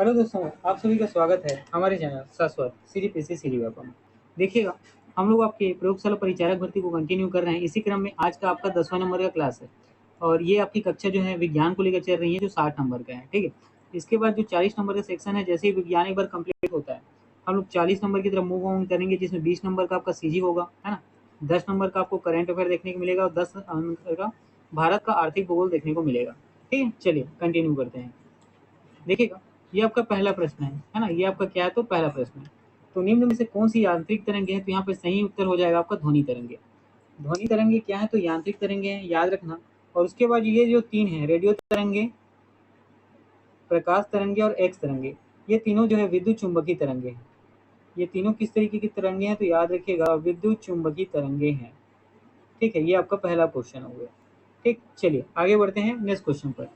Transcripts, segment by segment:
Hello दोस्तों, आप सभी का स्वागत है हमारे चैनल शाश्वत सीरीपीसी सीरीवेपम। देखिएगा, हम लोग आपके प्रयोगशाला परिचारक भर्ती को कंटिन्यू कर रहे हैं। इसी क्रम में आज का आपका 10वां नंबर का क्लास है और ये आपकी कक्षा जो है विज्ञान को लेकर चल रही है, जो 60 नंबर का है। ठीक है, इसके बाद जो 40 नंबर का सेक्शन है, जैसे ही विज्ञान एक बार कंप्लीट होता है, हम लोग 40 नंबर की तरफ मूव ऑन करेंगे, जिसमें 20 नंबर का आपका सीजी होगा, है ना। 10 नंबर का आपको करंट अफेयर देखने को मिलेगा और 10 नंबर का भारत का आर्थिक भूगोल देखने को मिलेगा। ठीक है, चलिए कंटिन्यू करते हैं। देखिएगा, ये आपका पहला प्रश्न है ना। ये आपका क्या है, तो पहला प्रश्न है। तो निम्न में से कौन सी यांत्रिक तरंगे हैं? तो यहाँ पे सही उत्तर हो जाएगा आपका ध्वनि तरंगे। ध्वनि तरंगे क्या है, तो यांत्रिक तरंगे हैं, याद रखना। और उसके बाद ये जो तीन है, रेडियो तरंगे, प्रकाश तरंगे और एक्स तरंगे, ये तीनों जो है विद्युत चुंबकीय तरंगे हैं। ये तीनों किस तरीके की तरंगे हैं, तो याद रखिएगा विद्युत चुंबकीय तरंगे हैं। ठीक है, ये आपका पहला क्वेश्चन हो गया। ठीक, चलिए आगे बढ़ते हैं नेक्स्ट क्वेश्चन पर।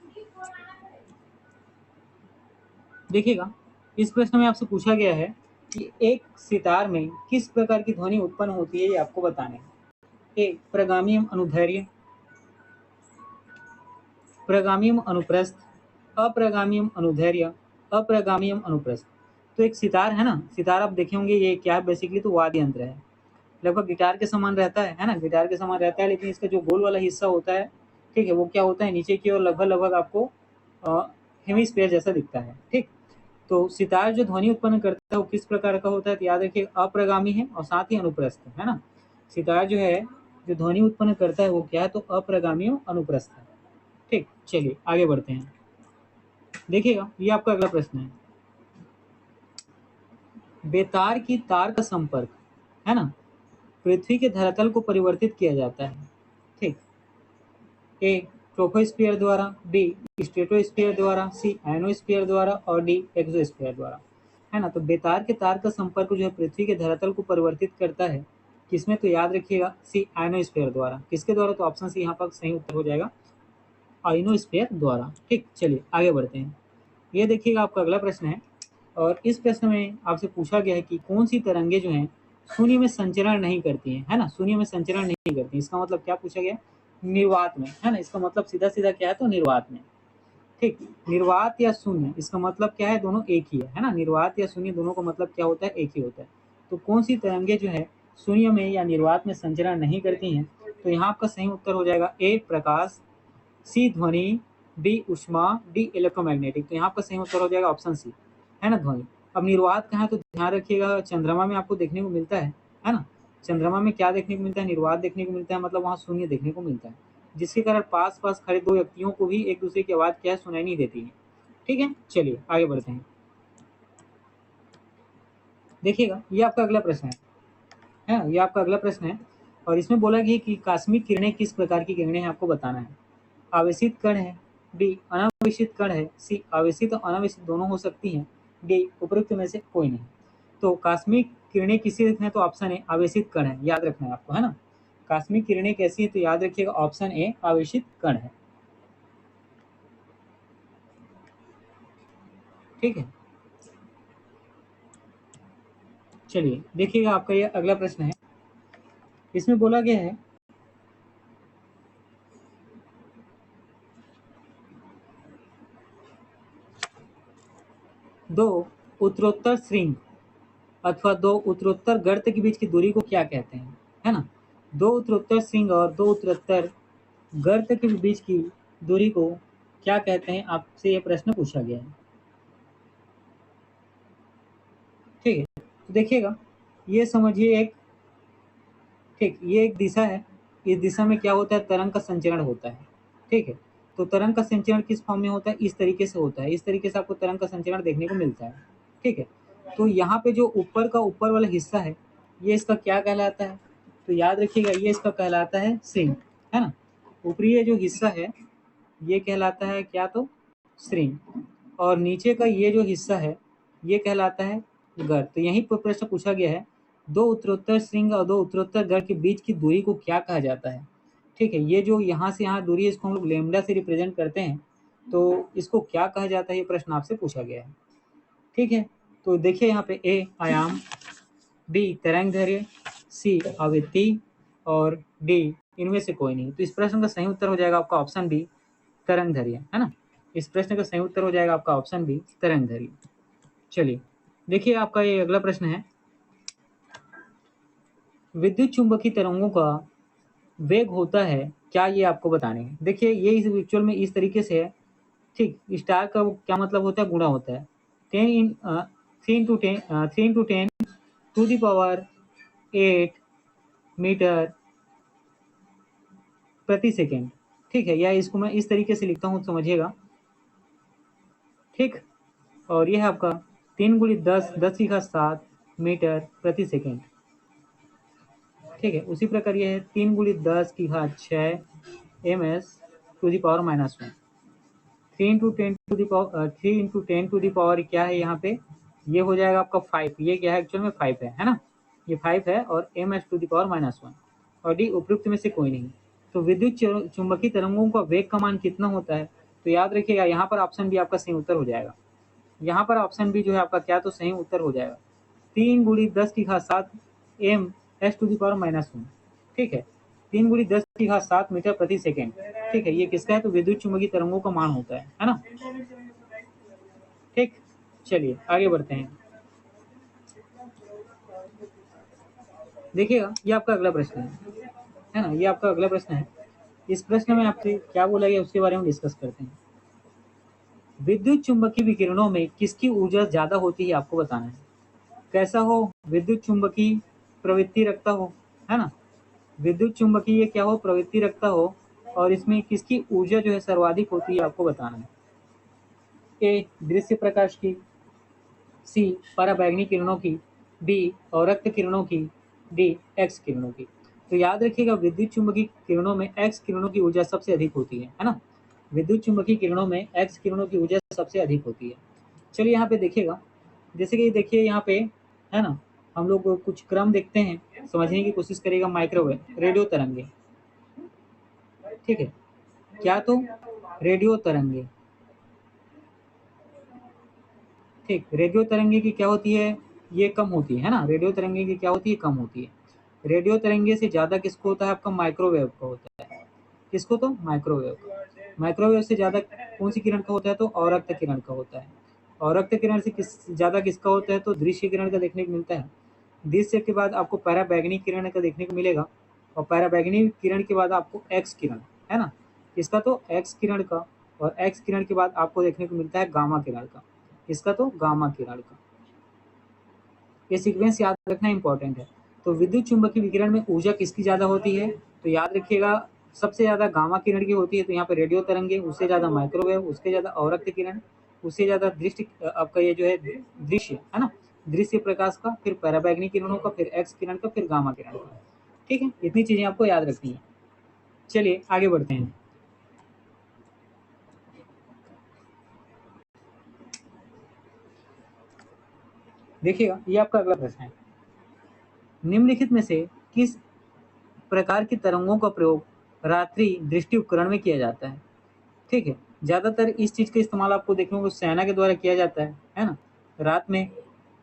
देखिएगा, इस प्रश्न में आपसे पूछा गया है कि एक सितार में किस प्रकार की ध्वनि उत्पन्न होती है, ये आपको बताना है। ए प्रगामियम अनुदैर्घ्य, प्रगामियम अनुप्रस्थ, अप्रगामियम अनुदैर्घ्य, अप्रगामियम अनुप्रस्थ। तो एक सितार है ना, सितार आप देखे होंगे, ये क्या है बेसिकली, तो वाद्य यंत्र है। लगभग गिटार के समान रहता है ना, गिटार के समान रहता है, लेकिन इसका जो गोल वाला हिस्सा होता है, ठीक है, वो क्या होता है, नीचे की ओर लगभग लगभग आपको हेमिस्फीयर जैसा दिखता है। ठीक, तो सितार जो ध्वनि उत्पन्न करता है वो किस प्रकार का होता है, तो याद रखिए अप्रगामी है और साथ ही अनुप्रस्थ है ना। सितार जो है, जो ध्वनि उत्पन्न करता है वो क्या है, तो अप्रगामी और अनुप्रस्थ है। ठीक, चलिए आगे बढ़ते हैं। देखिएगा, ये आपका अगला प्रश्न है। बेतार की तार का संपर्क, है ना, पृथ्वी के धरातल को परिवर्तित किया जाता है। ठीक, ए ट्रोपोस्फीयर द्वारा, बी स्ट्रेटोस्फीयर द्वारा, सी आयनोस्फीयर द्वारा और डी एक्सोस्फीयर द्वारा, है ना। तो बेतार के तार का संपर्क जो है पृथ्वी के धरातल को परिवर्तित करता है, किसमें, तो याद रखिएगा सी आयनोस्फीयर द्वारा। किसके द्वारा, तो ऑप्शन सी यहाँ पर सही उत्तर हो जाएगा, आयनोस्फीयर द्वारा। ठीक, चलिए आगे बढ़ते हैं। ये देखिएगा आपका अगला प्रश्न है और इस प्रश्न में आपसे पूछा गया है कि कौन सी तरंगे जो हैं शून्य में संचरण नहीं करती हैं, है ना, शून्य में संचरण नहीं करती। इसका मतलब क्या पूछा गया, निर्वात में, है ना। इसका मतलब सीधा सीधा क्या है, तो निर्वात में। ठीक, निर्वात या शून्य, इसका मतलब क्या है, दोनों एक ही है ना। निर्वात या शून्य दोनों का मतलब क्या होता है, एक ही होता है। तो कौन सी तरंगे जो है शून्य में या निर्वात में संचरण नहीं करती हैं, तो यहाँ आपका सही उत्तर हो जाएगा ए प्रकाश, सी ध्वनि, बी उष्मा, डी इलेक्ट्रोमैग्नेटिक। तो यहाँ पर सही उत्तर हो जाएगा ऑप्शन सी, है ना, ध्वनि। अब निर्वात कहाँ है, तो ध्यान रखिएगा चंद्रमा में आपको देखने को मिलता है ना। चंद्रमा में क्या देखने को मिलता है, निर्वात देखने को मिलता है, मतलब वहाँ शून्य देखने को मिलता है, जिसके कारण पास पास खड़े दो व्यक्तियों को भी एक दूसरे की आवाज़ क्या है, सुनाई नहीं देती है। ठीक है, चलिए आगे बढ़ते हैं। देखिएगा, ये आपका अगला प्रश्न है ना, ये आपका अगला प्रश्न है और इसमें बोला गया कि कॉस्मिक किरणें किस प्रकार की किरणें हैं, आपको बताना है। आवेशित कण है, बी अनावेशित कण है, सी आवेशित और अनावेशित दोनों हो सकती हैं, डी उपरोक्त में से कोई नहीं। तो कॉस्मिक किरणें किसे हैं, तो ऑप्शन ए आवेशित कण है, याद रखना है आपको, है ना। कॉस्मिक किरणें कैसी है, तो याद रखिएगा ऑप्शन ए आवेशित कण है। ठीक है, चलिए देखिएगा आपका ये अगला प्रश्न है। इसमें बोला गया है दो उत्तरोत्तर श्रृंग अथवा दो उत्तरोत्तर गर्त के बीच की दूरी को क्या कहते हैं, है ना। दो उत्तरोत्तर श्रृंग और दो उत्तरोत्तर गर्त के बीच की दूरी को क्या कहते हैं, आपसे ये प्रश्न पूछा गया है। ठीक है, तो देखिएगा, ये समझिए एक, ठीक, ये एक दिशा है। इस दिशा में क्या होता है, तरंग का संचरण होता है। ठीक है, तो तरंग का संचरण किस फॉर्म में होता है, इस तरीके से होता है। इस तरीके से आपको तरंग का संचरण देखने को मिलता है। ठीक है, तो यहाँ पे जो ऊपर का ऊपर वाला हिस्सा है, ये इसका क्या कहलाता है, तो याद रखिएगा ये इसका कहलाता है श्रृंग, है ना। ऊपरी ये जो हिस्सा है, ये कहलाता है क्या, तो श्रृंग। और नीचे का ये जो हिस्सा है, ये कहलाता है गर्त। तो यहीं पर प्रश्न पूछा गया है, दो उत्तरोत्तर श्रृंग और दो उत्तरोत्तर गर्त के बीच की दूरी को क्या कहा जाता है। ठीक है, ये जो यहाँ से यहाँ दूरी है, इसको हम लोग लैम्डा से रिप्रेजेंट करते हैं, तो इसको क्या कहा जाता है, ये प्रश्न आपसे पूछा गया है। ठीक है, तो देखिए यहाँ पे ए आयाम, बी तरंगदैर्घ्य, सी आवृत्ति और डी इनमें से कोई नहीं। तो इस प्रश्न का सही उत्तर हो जाएगा आपका ऑप्शन बी तरंगदैर्घ्य, है ना। इस प्रश्न का सही उत्तर हो जाएगा आपका ऑप्शन बी तरंगदैर्घ्य। चलिए देखिए, आपका ये अगला प्रश्न है, विद्युत चुंबकीय तरंगों का वेग होता है क्या, ये आपको बताने हैं। देखिए ये इस एक्चुअल में इस तरीके से है, ठीक। स्टार का क्या मतलब होता है, गुणा होता है। 3 टू द पावर 8 मीटर प्रति सेकेंड, ठीक है। या इसको मैं इस तरीके से लिखता हूँ, समझिएगा, ठीक। और यह है आपका 3 × 10 10⁻7 मीटर प्रति सेकेंड, ठीक है। उसी प्रकार यह है 3 × 10⁻6 ms to the power -1। 3 to the power क्या है यहाँ पे, ये हो जाएगा आपका 5। ये क्या है, एक्चुअल में 5 है ना। ये 5 है और ms टू द पावर -1 और डी उपयुक्त में से कोई नहीं। तो विद्युत चुंबकीय तरंगों का वेग का मान कितना होता है, तो याद रखिएगा यहाँ पर ऑप्शन बी आपका सही उत्तर हो जाएगा। यहाँ पर ऑप्शन बी जो है आपका क्या, तो सही उत्तर हो जाएगा 3 × 10⁻7 m s to the power -1, ठीक है। 3 × 10⁻7 मीटर प्रति सेकेंड, ठीक है। ये किसका है, तो विद्युत चुंबकीय तरंगों का मान होता है ना, ठीक। चलिए आगे बढ़ते हैं। देखिएगा ये आपका अगला प्रश्न है ना, ये आपका अगला प्रश्न है। इस प्रश्न में आपसे क्या बोला गया उसके बारे में डिस्कस करते हैं। विद्युत चुंबकीय विकिरणों में किसकी ऊर्जा ज्यादा होती है, आपको बताना है। कैसा हो, विद्युत चुंबकीय प्रवृत्ति रखता हो, है ना। विद्युत चुंबकीय क्या हो, प्रवृत्ति रखता हो, और इसमें किसकी ऊर्जा जो है सर्वाधिक होती है, आपको बताना है। ए दृश्य प्रकाश की, सी पराबैंगनी किरणों की, डी अवरक्त किरणों की, डी एक्स किरणों की। तो याद रखिएगा विद्युत चुंबकीय किरणों में एक्स किरणों की ऊर्जा सबसे अधिक होती है ना। विद्युत चुंबकीय किरणों में एक्स किरणों की ऊर्जा सबसे अधिक होती है। चलिए यहाँ पे देखिएगा, जैसे कि देखिए यहाँ पे, है ना, हम लोग कुछ क्रम देखते हैं, समझने की कोशिश करिएगा। माइक्रोवेव, रेडियो तरंगे, ठीक है। क्या, तो रेडियो तरंगे, ठीक। रेडियो तरंगे की क्या होती है, ये कम होती है ना। रेडियो तरंगे की क्या होती है, कम होती है। रेडियो तरंगे से ज़्यादा किसको होता है, आपका माइक्रोवेव का होता है। किसको, तो माइक्रोवेव का। माइक्रोवेव से ज़्यादा कौन सी किरण का होता है, तो अवरक्त किरण का होता है। अवरक्त किरण से ज़्यादा किसका होता है, तो दृश्य किरण का देखने को मिलता है। दृश्य के बाद आपको पराबैंगनी किरण का देखने को मिलेगा, और पराबैंगनी किरण के बाद आपको एक्स किरण, है ना। किसका, तो एक्स किरण का। और एक्स किरण के बाद आपको देखने को मिलता है गामा किरण का। किसका, तो गामा किरण का। ये सीक्वेंस याद रखना इंपॉर्टेंट है। तो विद्युत चुंबकीय विकिरण में ऊर्जा किसकी ज्यादा होती है, तो याद रखिएगा सबसे ज्यादा गामा किरण की होती है। तो यहाँ पे रेडियो तरंगे, उससे ज्यादा माइक्रोवेव, उससे ज्यादा अवरक्त किरण, उससे ज्यादा दृष्टि आपका ये जो है दृश्य, है ना, दृश्य प्रकाश का, फिर पराबैंगनी किरणों का, फिर एक्स किरण का, फिर गामा किरण का, ठीक है। इतनी चीजें आपको याद रखनी है। चलिए आगे बढ़ते हैं। देखिएगा ये आपका अगला प्रश्न है, निम्नलिखित में से किस प्रकार की तरंगों का प्रयोग रात्रि दृष्टि उपकरण में किया जाता है, ठीक है। ज्यादातर इस चीज का इस्तेमाल आपको देखने को सेना के द्वारा किया जाता है ना, रात में,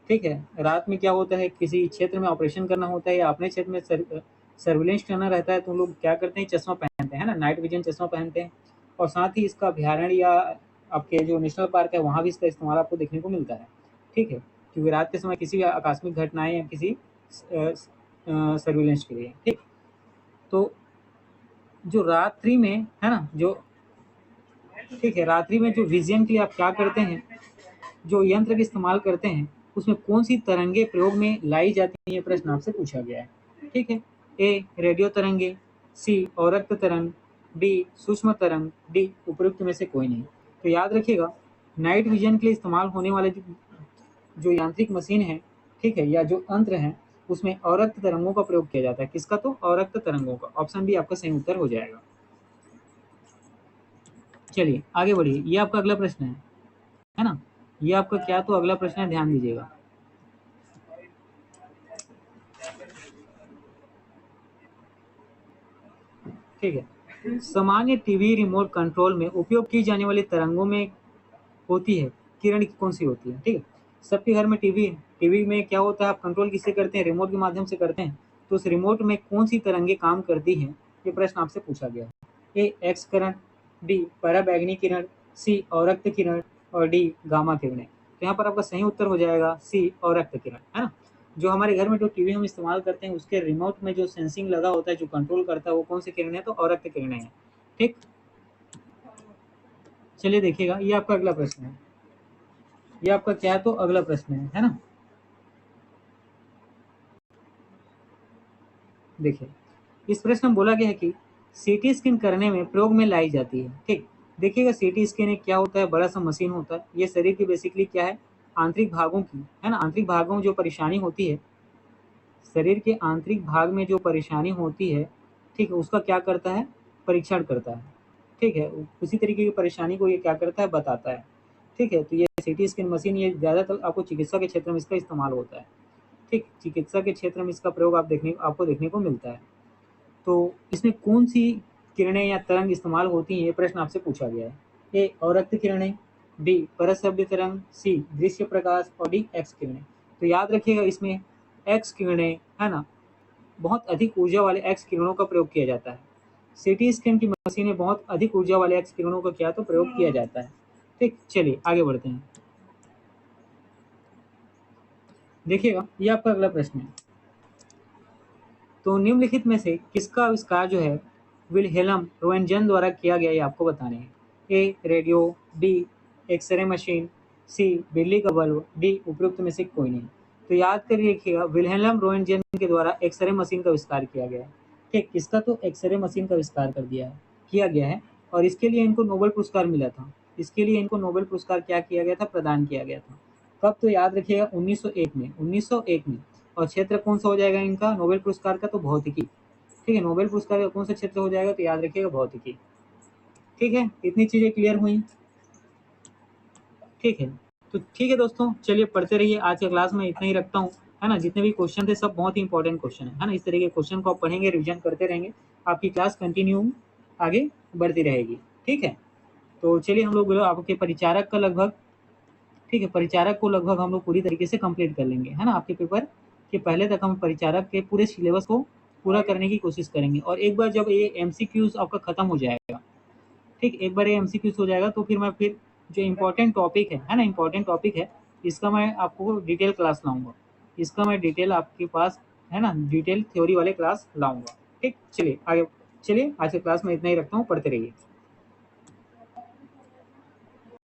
ठीक है। रात में क्या होता है, किसी क्षेत्र में ऑपरेशन करना होता है या अपने क्षेत्र में सर्विलेंस करना रहता है, तो लोग क्या करते हैं, चश्मा पहनते हैं ना, नाइट विजन चश्मा पहनते हैं। और साथ ही इसका अभ्यारण्य या आपके जो नेशनल पार्क है वहाँ भी इसका इस्तेमाल आपको देखने को मिलता है, ठीक है। क्योंकि रात के समय किसी भी आकस्मिक घटनाएं या किसी सर्विलेंस के लिए, ठीक। तो जो रात्रि में, है ना, जो, ठीक है, रात्रि में जो विजन के लिए आप क्या करते हैं, जो यंत्र का इस्तेमाल करते हैं, उसमें कौन सी तरंगे प्रयोग में लाई जाती है, प्रश्न आपसे पूछा गया है, ठीक है। ए रेडियो तरंगे, सी अवरक्त तरंग, डी सूक्ष्म तरंग, डी उपयुक्त में से कोई नहीं। तो याद रखिएगा नाइट विजन के लिए इस्तेमाल होने वाले जो यांत्रिक मशीन है, ठीक है, या जो यंत्र है, उसमें अवरक्त तरंगों का प्रयोग किया जाता है। किसका, तो अवरक्त तरंगों का। ऑप्शन बी आपका सही उत्तर हो जाएगा। चलिए आगे बढ़िए, ये आपका अगला प्रश्न है ना। ये आपका क्या, तो अगला प्रश्न है, ध्यान दीजिएगा। ठीक है, सामान्य टीवी रिमोट कंट्रोल में उपयोग की जाने वाली तरंगों में होती है किरण की कौन सी होती है, ठीक है। सबके घर में टीवी है, टीवी में क्या होता है, आप कंट्रोल किससे करते हैं, रिमोट के माध्यम से करते हैं। तो उस रिमोट में कौन सी तरंगे काम करती हैं, ये प्रश्न आपसे पूछा गया है। ए एक्स किरण, डी पराबैंगनी किरण, सी अवरक्त किरण, और डी गामा किरणें। तो यहाँ पर आपका सही उत्तर हो जाएगा सी, अवरक्त किरण, है ना। जो हमारे घर में जो टीवी हम इस्तेमाल करते हैं उसके रिमोट में जो सेंसिंग लगा होता है, जो कंट्रोल करता है, वो कौन सी किरण है, तो अवरक्त किरणें हैं। ठीक, चलिए देखिएगा, ये आपका अगला प्रश्न है। ये आपका क्या है, तो अगला प्रश्न है ना। देखिए, इस प्रश्न में बोला गया है कि सीटी स्कैन करने में प्रयोग में लाई जाती है। ठीक, देखिएगा सीटी स्कैन एक क्या होता है, बड़ा सा मशीन होता है। ये शरीर की बेसिकली क्या है, आंतरिक भागों की, है ना, आंतरिक भागों में जो परेशानी होती है, शरीर के आंतरिक भाग में जो परेशानी होती है, ठीक है, उसका क्या करता है, परीक्षण करता है। ठीक है, उसी तरीके की परेशानी को ये क्या करता है, बताता है। ठीक है, तो ये सीटी स्कैन मशीन ये ज़्यादातर आपको चिकित्सा के क्षेत्र में इसका इस्तेमाल होता है। ठीक, चिकित्सा के क्षेत्र में इसका प्रयोग आपको देखने को मिलता है। तो इसमें कौन सी किरणें या तरंग इस्तेमाल होती हैं, ये प्रश्न आपसे पूछा गया है। ए, अवरक्त किरणें, बी, परश्रव्य तरंग, सी, दृश्य प्रकाश, और डी, एक्स किरणें। तो याद रखिएगा, इसमें एक्स किरणें, है ना, बहुत अधिक ऊर्जा वाले एक्स किरणों का प्रयोग किया जाता है। सीटी स्कैन की मशीन में बहुत अधिक ऊर्जा वाले एक्स किरणों का क्या तो प्रयोग किया जाता है। ठीक, चलिए आगे बढ़ते हैं। देखिएगा, ये आपका अगला प्रश्न है। तो निम्नलिखित में से किसका आविष्कार जो है विल्हेल्म रोएंटगेन द्वारा किया गया, ये आपको बताने हैं। ए, रेडियो, बी, एक्सरे मशीन, सी, बिजली का बल्ब, डी, उपयुक्त में से कोई नहीं। तो याद कर रखिएगा, विल्हेल्म रोएंटगेन के द्वारा एक्सरे मशीन का आविष्कार किया गया है। ठीक, इसका तो एक्सरे मशीन का आविष्कार किया गया है, और इसके लिए इनको नोबेल पुरस्कार मिला था। इसके लिए इनको नोबेल पुरस्कार क्या किया गया था, प्रदान किया गया था। कब, तो याद रखिएगा 1901 में, 1901 में। और क्षेत्र कौन सा हो जाएगा इनका नोबेल पुरस्कार का, तो भौतिकी। ठीक है, नोबेल पुरस्कार का कौन सा क्षेत्र हो जाएगा, तो याद रखिएगा भौतिकी। ठीक है, इतनी चीजें क्लियर हुई। ठीक है, तो ठीक है दोस्तों, चलिए पढ़ते रहिए। आज के क्लास में इतना ही रखता हूँ, है ना। जितने भी क्वेश्चन थे सब बहुत ही इंपॉर्टेंट क्वेश्चन है ना। इस तरह के क्वेश्चन को आप पढ़ेंगे, रिविजन करते रहेंगे, आपकी क्लास कंटिन्यू आगे बढ़ती रहेगी। ठीक है, तो चलिए हम लोग आपके परिचारक का लगभग, ठीक है, परिचारक को लगभग हम लोग पूरी तरीके से कंप्लीट कर लेंगे, है ना। आपके पेपर के पहले तक हम परिचारक के पूरे सिलेबस को पूरा करने की कोशिश करेंगे। और एक बार जब ये एमसीक्यूज आपका खत्म हो जाएगा, ठीक, एक बार ये एमसीक्यूज हो जाएगा, तो फिर जो इम्पोर्टेंट टॉपिक है ना, इम्पोर्टेंट टॉपिक है, इसका मैं आपको डिटेल क्लास लाऊंगा। इसका मैं डिटेल आपके पास, है ना, डिटेल थ्योरी वाले क्लास लाऊंगा। ठीक, चलिए आगे, चलिए आज के क्लास में इतना ही रखता हूँ, पढ़ते रहिए।